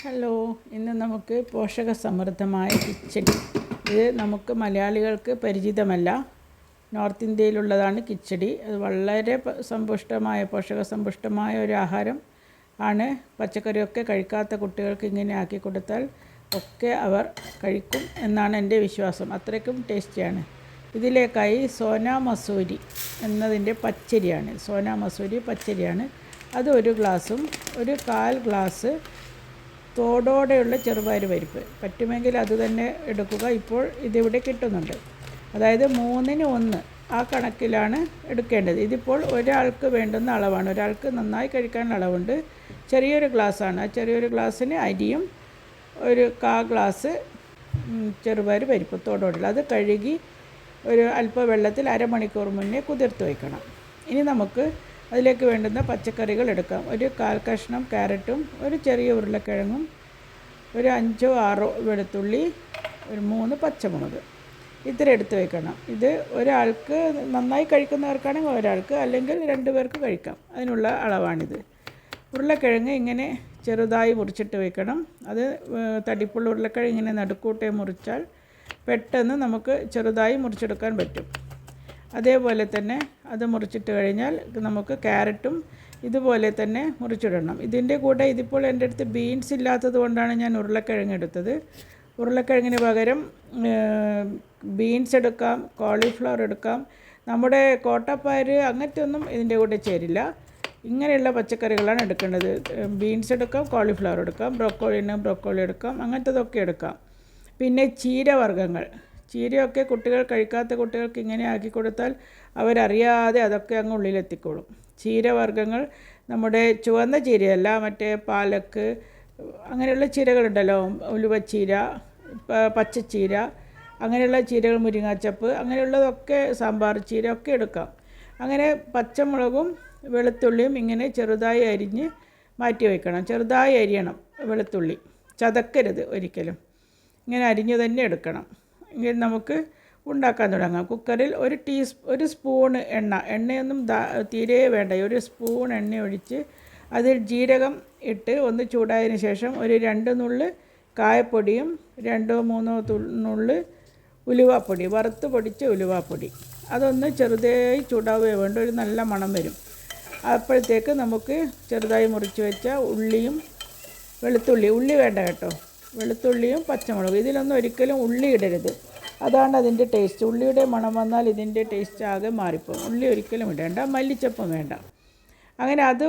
Hello, ഇന്ന് നമുക്ക് പോഷകസമൃദ്ധമായ കിച്ചടി. ഇത് നമുക്ക് മലയാളികൾക്ക് പരിചിതമല്ല. നോർത്ത് ഇന്ത്യയിലുള്ളതാണ് കിച്ചടി. അത് വളരെ പോഷകസമ്പുഷ്ടമായ ഒരു ആഹാരം ആണ്. പച്ചക്കറിയൊക്കെ കഴിക്കാത്ത കുട്ടികൾക്ക് ഇങ്ങനെ ആക്കി കൊടുത്താൽ ഒക്കെ അവർ കഴിക്കും എന്നാണ് എൻ്റെ വിശ്വാസം. അത്രയ്ക്കും ടേസ്റ്റിയാണ്. ഇതിലേക്കായി സോനാ മസൂരി എന്നതിൻ്റെ പച്ചരിയാണ്. സോനാ മസൂരി പച്ചരിയാണ്. അത് 1 ഗ്ലാസും 1/4 ഗ്ലാസ് തോടോടെയുള്ള ചെറുപയർ പരിപ്പ്. പറ്റുമെങ്കിൽ അത് തന്നെ എടുക്കുക. ഇപ്പോൾ ഇതിവിടെ കിട്ടുന്നുണ്ട്. അതായത് 3-ന് 1 ആ കണക്കിലാണ് എടുക്കേണ്ടത്. ഇതിപ്പോൾ ഒരാൾക്ക് വേണ്ടുന്ന അളവാണ്. ഒരാൾക്ക് നന്നായി കഴിക്കാനുള്ള അളവുണ്ട്. ചെറിയൊരു ഗ്ലാസ്സാണ്. ആ ചെറിയൊരു ഗ്ലാസ്സിന് അരിയും 1/4 ഗ്ലാസ് ചെറുപയർ പരിപ്പ് തോടോടുള്ള. അത് കഴുകി ഒരു അല്പ വെള്ളത്തിൽ അരമണിക്കൂർ മുന്നേ കുതിർത്ത് വയ്ക്കണം. ഇനി നമുക്ക് അതിലേക്ക് വേണ്ടുന്ന പച്ചക്കറികൾ എടുക്കാം. 1/4 കഷ്ണം ക്യാരറ്റും, ഒരു ചെറിയ ഉരുളക്കിഴങ്ങും, 5-6 വെളുത്തുള്ളി, 3 പച്ചമുളക്. ഇത്ര എടുത്ത് വയ്ക്കണം. ഇത് ഒരാൾക്ക് നന്നായി കഴിക്കുന്നവർക്കാണെങ്കിൽ ഒരാൾക്ക്, അല്ലെങ്കിൽ 2 പേർക്ക് കഴിക്കാം. അതിനുള്ള അളവാണിത്. ഉരുളക്കിഴങ്ങ് ഇങ്ങനെ ചെറുതായി മുറിച്ചിട്ട് വയ്ക്കണം. അത് തടിപ്പുള്ള ഉരുളക്കിഴങ്ങ് ഇങ്ങനെ നടുക്കൂട്ടെ മുറിച്ചാൽ പെട്ടെന്ന് നമുക്ക് ചെറുതായി മുറിച്ചെടുക്കാൻ പറ്റും. അതേപോലെ തന്നെ അത് മുറിച്ചിട്ട് കഴിഞ്ഞാൽ നമുക്ക് ക്യാരറ്റും ഇതുപോലെ തന്നെ മുറിച്ചിടണം. ഇതിൻ്റെ കൂടെ ഇതിപ്പോൾ എൻ്റെ അടുത്ത് ബീൻസ് ഇല്ലാത്തത് കൊണ്ടാണ് ഞാൻ ഉരുളക്കിഴങ്ങ് എടുത്തത്. ഉരുളക്കിഴങ്ങിന് പകരം ബീൻസ് എടുക്കാം, കോളിഫ്ലവർ എടുക്കാം. നമ്മുടെ കോട്ടപ്പയർ അങ്ങനത്തെ ഒന്നും ഇതിൻ്റെ കൂടെ ചേരില്ല. ഇങ്ങനെയുള്ള പച്ചക്കറികളാണ് എടുക്കേണ്ടത്. ബീൻസ് എടുക്കാം, കോളിഫ്ലവർ എടുക്കാം, ബ്രോക്കോളി എടുക്കാം, അങ്ങനത്തതൊക്കെ എടുക്കാം. പിന്നെ ചീരവർഗ്ഗങ്ങൾ. ചീരയൊക്കെ കുട്ടികൾ കഴിക്കാത്ത കുട്ടികൾക്ക് ഇങ്ങനെ ആക്കി കൊടുത്താൽ അവരറിയാതെ അതൊക്കെ അങ്ങ് ഉള്ളിലെത്തിക്കോളും. ചീരവർഗ്ഗങ്ങൾ നമ്മുടെ ചുവന്ന ചീരയല്ല, മറ്റേ പാലക്ക് അങ്ങനെയുള്ള ചീരകളുണ്ടല്ലോ, ഉലുവച്ചീര, പച്ചച്ചീര, അങ്ങനെയുള്ള ചീരകൾ, മുരിങ്ങാച്ചപ്പ് അങ്ങനെയുള്ളതൊക്കെ, സാമ്പാർ ചീര ഒക്കെ എടുക്കാം. അങ്ങനെ പച്ചമുളകും വെളുത്തുള്ളിയും ഇങ്ങനെ ചെറുതായി അരിഞ്ഞ് മാറ്റി വയ്ക്കണം. ചെറുതായി അരിയണം വെളുത്തുള്ളി, ചതക്കരുത് ഒരിക്കലും. ഇങ്ങനെ അരിഞ്ഞ് തന്നെ എടുക്കണം. ഇങ്ങനെ നമുക്ക് ഉണ്ടാക്കാൻ തുടങ്ങാം. കുക്കറിൽ 1 സ്പൂൺ എണ്ണയൊന്നും തീരെ വേണ്ട. 1 സ്പൂൺ എണ്ണ ഒഴിച്ച് അതിൽ ജീരകം ഇട്ട് ഒന്ന് ചൂടായതിന് ശേഷം 2 നുള്ള് കായപ്പൊടിയും 2-3 നുള്ള് ഉലുവാപ്പൊടി, വറുത്ത് പൊടിച്ച ഉലുവാപ്പൊടി, അതൊന്ന് ചെറുതായി ചൂടാവുകയോ വേണ്ട. ഒരു നല്ല മണം വരും. അപ്പോഴത്തേക്ക് നമുക്ക് ചെറുതായി മുറിച്ച് വെച്ച ഉള്ളിയും ഉള്ളി വേണ്ട കേട്ടോ, വെളുത്തുള്ളിയും പച്ചമുളകും. ഇതിലൊന്നും ഒരിക്കലും ഉള്ളി ഇടരുത്. അതാണ് അതിൻ്റെ ടേസ്റ്റ്. ഉള്ളിയുടെ മണം വന്നാൽ ഇതിൻ്റെ ടേസ്റ്റ് ആകെ മാറിപ്പോകും. ഉള്ളി ഒരിക്കലും ഇടേണ്ട. മല്ലിച്ചപ്പും വേണ്ട. അങ്ങനെ അത്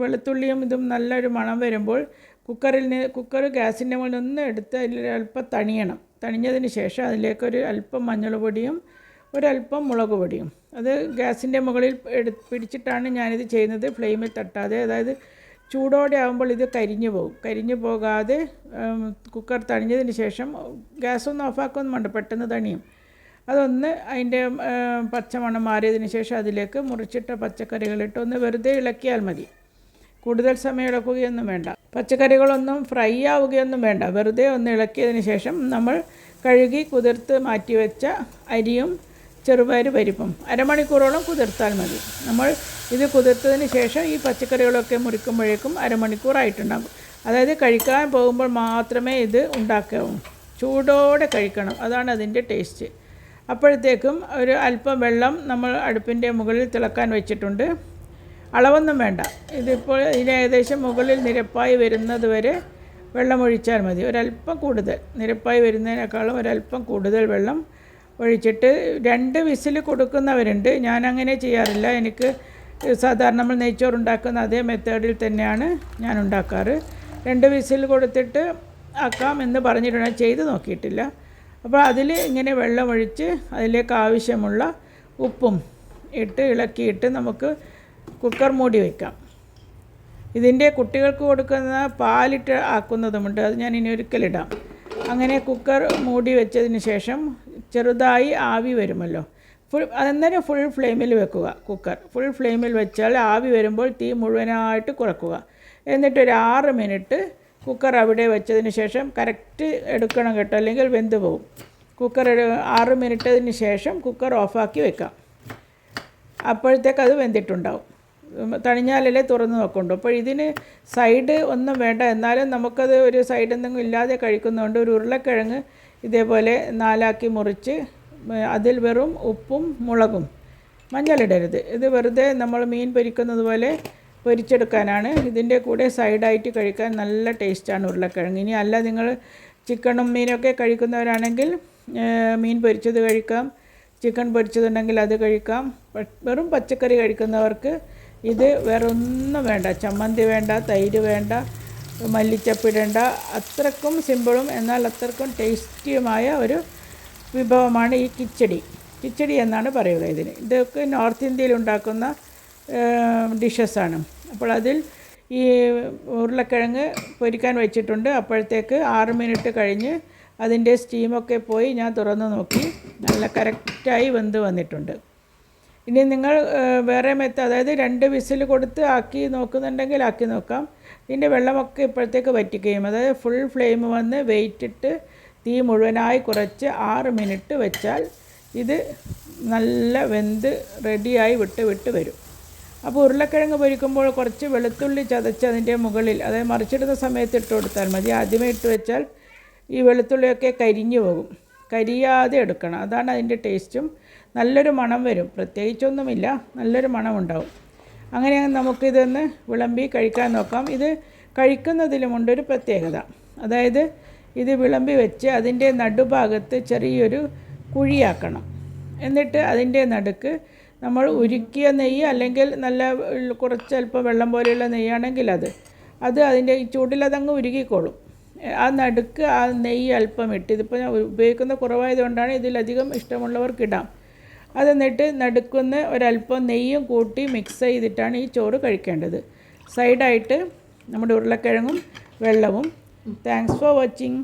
വെളുത്തുള്ളിയും ഇതും നല്ലൊരു മണം വരുമ്പോൾ കുക്കർ ഗ്യാസിൻ്റെ മുകളിൽ ഒന്ന് എടുത്ത് അതിൽ അല്പം തണിഞ്ഞതിന് ശേഷം അതിലേക്ക് അല്പം മഞ്ഞൾ പൊടിയും ഒരല്പം മുളക് പൊടിയും, അത് ഗ്യാസിൻ്റെ മുകളിൽ പിടിച്ചിട്ടാണ് ഞാനിത് ചെയ്യുന്നത്. ഫ്ലെയിമിൽ തട്ടാതെ, അതായത് ചൂടോടെ ആകുമ്പോൾ ഇത് കരിഞ്ഞു പോകാതെ കുക്കർ തണിഞ്ഞതിന് ശേഷം ഗ്യാസൊന്നും ഓഫാക്കൊന്നും വേണ്ട, പെട്ടെന്ന് തണിയും. അതൊന്ന് അതിൻ്റെ പച്ചമണം മാറിയതിന് ശേഷം അതിലേക്ക് മുറിച്ചിട്ട പച്ചക്കറികളിട്ട് ഒന്ന് വെറുതെ ഇളക്കിയാൽ മതി. കൂടുതൽ സമയം ഇളക്കുകയൊന്നും വേണ്ട. പച്ചക്കറികളൊന്നും ഫ്രൈ ആവുകയൊന്നും വേണ്ട. വെറുതെ ഒന്ന് ഇളക്കിയതിന് ശേഷം നമ്മൾ കഴുകി കുതിർത്ത് മാറ്റിവെച്ച അരിയും ചെറുപയർ പരിപ്പും അരമണിക്കൂറോളം കുതിർത്താൽ മതി. നമ്മൾ ഇത് കുതിർത്തതിന് ശേഷം ഈ പച്ചക്കറികളൊക്കെ മുറിക്കുമ്പോഴേക്കും അരമണിക്കൂറായിട്ടുണ്ടാകും. അതായത് കഴിക്കാൻ പോകുമ്പോൾ മാത്രമേ ഇത് ഉണ്ടാക്കാവൂ. ചൂടോടെ കഴിക്കണം, അതാണ് അതിൻ്റെ ടേസ്റ്റ്. അപ്പോഴത്തേക്കും അല്പം വെള്ളം നമ്മൾ അടുപ്പിൻ്റെ മുകളിൽ തിളക്കാൻ വെച്ചിട്ടുണ്ട്. അളവൊന്നും വേണ്ട. ഇതിപ്പോൾ ഏകദേശം മുകളിൽ നിരപ്പായി വരുന്നത് വരെ വെള്ളം ഒഴിച്ചാൽ മതി. ഒരല്പം കൂടുതൽ, നിരപ്പായി വരുന്നതിനേക്കാളും ഒരല്പം കൂടുതൽ വെള്ളം ഒഴിച്ചിട്ട് 2 വിസിൽ കൊടുക്കുന്നവരുണ്ട്. ഞാനങ്ങനെ ചെയ്യാറില്ല. എനിക്ക് സാധാരണ നമ്മൾ നെയ്ച്ചോറ് ഉണ്ടാക്കുന്ന അതേ മെത്തേഡിൽ തന്നെയാണ് ഞാൻ ഉണ്ടാക്കാറ്. 2 വിസിൽ കൊടുത്തിട്ട് ആക്കാം എന്ന് പറഞ്ഞിട്ടുണ്ട്. ചെയ്ത് നോക്കിയിട്ടില്ല. അപ്പോൾ അതിൽ ഇങ്ങനെ വെള്ളം ഒഴിച്ച് അതിലേക്ക് ആവശ്യമുള്ള ഉപ്പും ഇട്ട് ഇളക്കിയിട്ട് നമുക്ക് കുക്കർ മൂടി വയ്ക്കാം. ഇതിൻ്റെ കുട്ടികൾക്ക് കൊടുക്കുന്ന പാലിട്ട് ആക്കുന്നതുമുണ്ട്. അത് ഞാൻ ഇനി ഒരിക്കലിടാം. അങ്ങനെ കുക്കർ മൂടി വെച്ചതിന് ശേഷം ചെറുതായി ആവി വരുമല്ലോ, അന്നേരം ഫുൾ ഫ്ലെയിമിൽ വെക്കുക. കുക്കർ ഫുൾ ഫ്ലെയിമിൽ വെച്ചാൽ ആവി വരുമ്പോൾ തീ മുഴുവനായിട്ട് കുറക്കുക. എന്നിട്ടൊരു 6 മിനിറ്റ് കുക്കർ അവിടെ വെച്ചതിന് ശേഷം കറക്റ്റ് എടുക്കണം കേട്ടോ, അല്ലെങ്കിൽ വെന്ത് പോകും. കുക്കർ 6 മിനിറ്റതിന് ശേഷം കുക്കർ ഓഫാക്കി വെക്കാം. അപ്പോഴത്തേക്ക് അത് വെന്തിട്ടുണ്ടാവും. തണിഞ്ഞാലല്ലേ തുറന്ന് നോക്കുന്നുണ്ട്. അപ്പോൾ ഇതിന് സൈഡ് ഒന്നും വേണ്ട, എന്നാലും നമുക്കത് ഒരു സൈഡ് എന്തെങ്കിലും ഇല്ലാതെ കഴിക്കുന്നതുകൊണ്ട് ഒരു ഉരുളക്കിഴങ്ങ് ഇതേപോലെ 4 മുറിച്ച് അതിൽ വെറും ഉപ്പും മുളകും, മഞ്ഞളിടരുത്. ഇത് വെറുതെ നമ്മൾ മീൻ പൊരിക്കുന്നത് പോലെ പൊരിച്ചെടുക്കാനാണ്. ഇതിൻ്റെ കൂടെ സൈഡായിട്ട് കഴിക്കാൻ നല്ല ടേസ്റ്റാണ് ഉരുളക്കിഴങ്ങ്. ഇനി അല്ല നിങ്ങൾ ചിക്കനും മീനൊക്കെ കഴിക്കുന്നവരാണെങ്കിൽ മീൻ പൊരിച്ചത് കഴിക്കാം, ചിക്കൻ പൊരിച്ചതുണ്ടെങ്കിൽ അത് കഴിക്കാം. വെറും പച്ചക്കറി കഴിക്കുന്നവർക്ക് ഇത് വേറൊന്നും വേണ്ട, ചമ്മന്തി വേണ്ട, തൈര് വേണ്ട, മല്ലിച്ചപ്പിടേണ്ട. അത്രക്കും സിമ്പിളും എന്നാൽ അത്രക്കും ടേസ്റ്റിയുമായ ഒരു വിഭവമാണ് ഈ കിച്ചടി എന്നാണ് പറയുക ഇതിന്. ഇതൊക്കെ നോർത്ത് ഇന്ത്യയിൽ ഉണ്ടാക്കുന്ന ഡിഷസാണ്. അപ്പോൾ അതിൽ ഈ ഉരുളക്കിഴങ്ങ് പൊരിക്കാൻ വെച്ചിട്ടുണ്ട്. അപ്പോഴത്തേക്ക് 6 മിനിറ്റ് കഴിഞ്ഞ് അതിൻ്റെ സ്റ്റീമൊക്കെ പോയി ഞാൻ തുറന്ന് നോക്കി, നല്ല കറക്റ്റായി വെന്ത് വന്നിട്ടുണ്ട്. ഇനി നിങ്ങൾ വേറെ അതായത് 2 വിസിൽ കൊടുത്ത് ആക്കി നോക്കുന്നുണ്ടെങ്കിൽ ആക്കി നോക്കാം. ഇതിൻ്റെ വെള്ളമൊക്കെ ഇപ്പോഴത്തേക്ക് വറ്റിക്കുകയും, അതായത് ഫുൾ ഫ്ലെയിം വന്ന് വെയിറ്റിട്ട് തീ മുഴുവനായി കുറച്ച് 6 മിനിറ്റ് വെച്ചാൽ ഇത് നല്ല വെന്ത് റെഡിയായി വിട്ട് വരും. അപ്പോൾ ഉരുളക്കിഴങ്ങ് പൊരിക്കുമ്പോൾ കുറച്ച് വെളുത്തുള്ളി ചതച്ച് അതിൻ്റെ മുകളിൽ, അതായത് മറിച്ചിടുന്ന സമയത്ത് ഇട്ട് കൊടുത്താൽ മതി. ആദ്യമേ ഇട്ട് വെച്ചാൽ ഈ വെളുത്തുള്ളിയൊക്കെ കരിഞ്ഞു പോകും. കരിയാതെ എടുക്കണം, അതാണ് അതിൻ്റെ ടേസ്റ്റും. നല്ലൊരു മണം വരും, പ്രത്യേകിച്ചൊന്നുമില്ല, നല്ലൊരു മണമുണ്ടാവും. അങ്ങനെ നമുക്കിതൊന്ന് വിളമ്പി കഴിക്കാൻ നോക്കാം. ഇത് കഴിക്കുന്നതിലുമുണ്ടൊരു പ്രത്യേകത, അതായത് ഇത് വിളമ്പി വെച്ച് അതിൻ്റെ നടുഭാഗത്ത് ചെറിയൊരു കുഴിയാക്കണം. എന്നിട്ട് അതിൻ്റെ നടുക്ക് നമ്മൾ ഉരുക്കിയ നെയ്യ്, അല്ലെങ്കിൽ നല്ല കുറച്ചല്പം വെള്ളം പോലെയുള്ള നെയ്യാണെങ്കിൽ അത് അതിൻ്റെ ഈ ചൂടിലതങ്ങ് ഉരുകിക്കോളും. ആ നടുക്ക് ആ നെയ്യ് അല്പം ഇട്ട്, ഇതിപ്പോൾ ഞാൻ ഉപയോഗിക്കുന്ന കുറവായതുകൊണ്ടാണ്, ഇതിലധികം ഇഷ്ടമുള്ളവർക്കിടാം. അതെന്നിട്ട് നടുക്കുന്ന് ഒരല്പം നെയ്യും കൂട്ടി മിക്സ് ചെയ്തിട്ടാണ് ഈ ചോറ് കഴിക്കേണ്ടത്. സൈഡായിട്ട് നമ്മുടെ ഉരുളക്കിഴങ്ങും വെള്ളവും. Thanks for watching.